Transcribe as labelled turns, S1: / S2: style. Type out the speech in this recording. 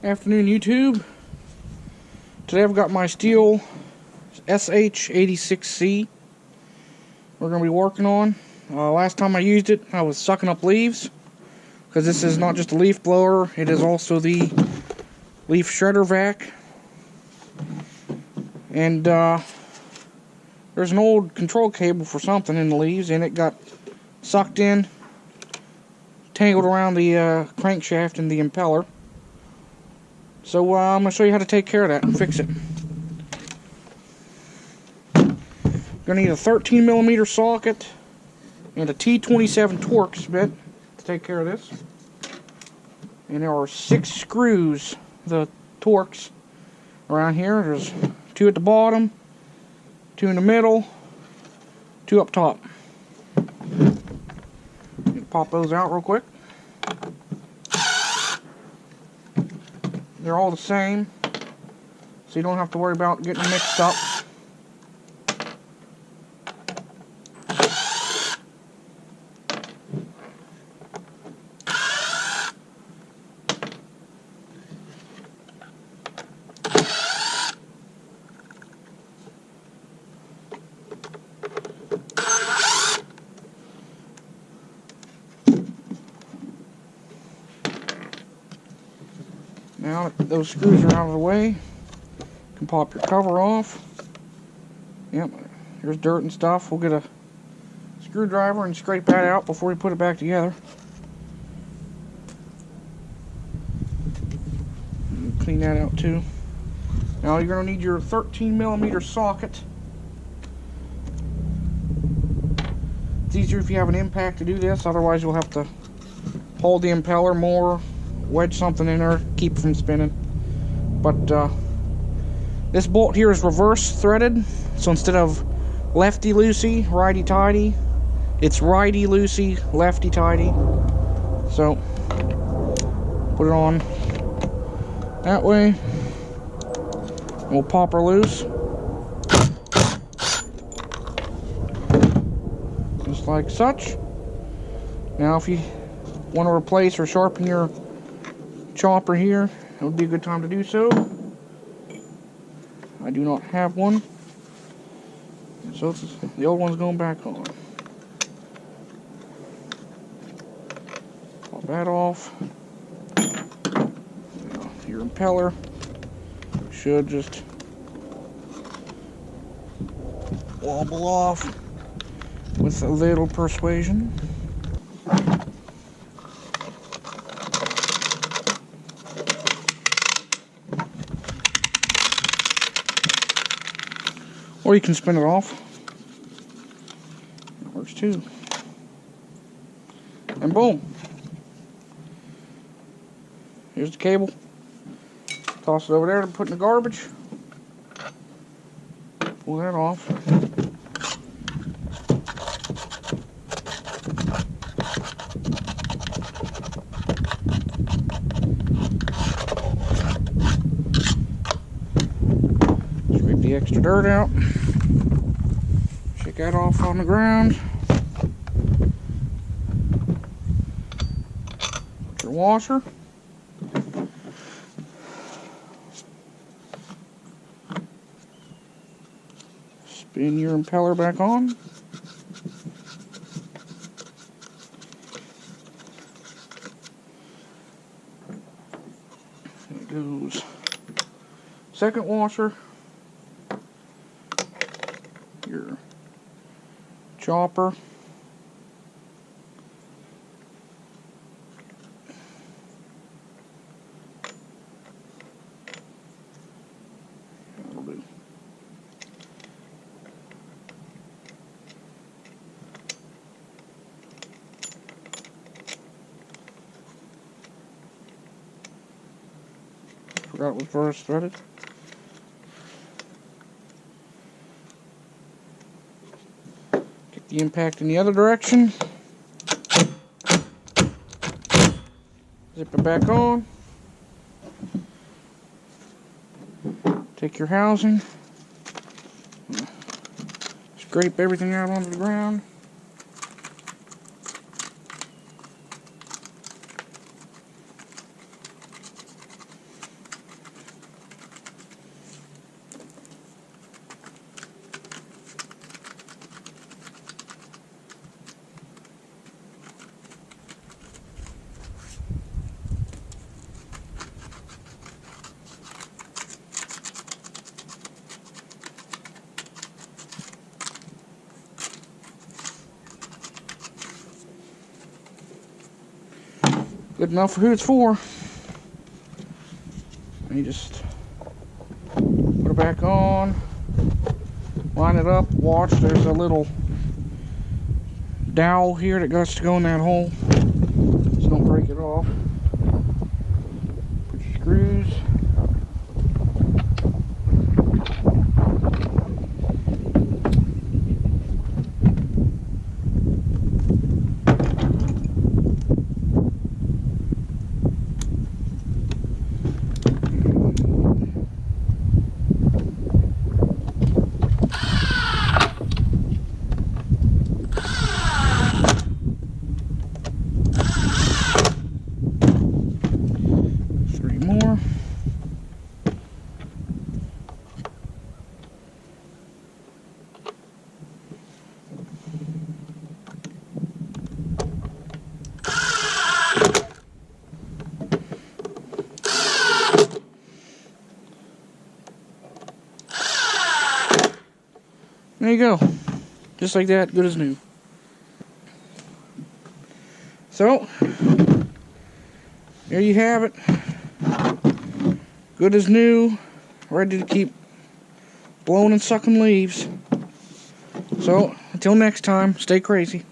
S1: Afternoon, YouTube. Today I've got my Stihl SH86C we're going to be working on. Last time I used it, I was sucking up leaves, because this is not just a leaf blower, it is also the leaf shredder vac. And there's an old control cable for something in the leaves, and it got sucked in, tangled around the crankshaft and the impeller. So I'm going to show you how to take care of that and fix it. You're going to need a 13mm socket and a T27 Torx bit to take care of this. And there are 6 screws, the Torx, around here. There's 2 at the bottom, 2 in the middle, 2 up top. Pop those out real quick. They're all the same, so you don't have to worry about getting them mixed up. Now that those screws are out of the way, you can pop your cover off. Yep, here's dirt and stuff. We'll get a screwdriver and scrape that out before we put it back together. And clean that out too. Now you're going to need your 13mm socket. It's easier if you have an impact to do this, otherwise you'll have to hold the impeller more, wedge something in there, keep it from spinning. But this bolt here is reverse threaded, so instead of lefty loosey, righty tighty, it's righty loosey, lefty tighty. So put it on that way. We'll pop her loose, just like such. Now if you want to replace or sharpen your chopper here, it would be a good time to do so. I do not have one, so the old one's going back on. Pop that off. Now, your impeller should just wobble off with a little persuasion. Or you can spin it off. It works too. And boom. Here's the cable. Toss it over there to put in the garbage. Pull that off. Scrape the extra dirt out. Shake that off on the ground. Put your washer. Spin your impeller back on. There it goes. Second washer. Your chopper. That'll do. Forgot it was reverse threaded. Get the impact in the other direction. Zip it back on. Take your housing. Scrape everything out onto the ground. Good enough for who it's for. You just put it back on, line it up, watch, there's a little dowel here that goes to go in that hole, so don't break it off. Put your screws. More. There you go. Just like that, good as new. So, there you have it. Good as new, ready to keep blowing and sucking leaves. So, until next time, stay crazy.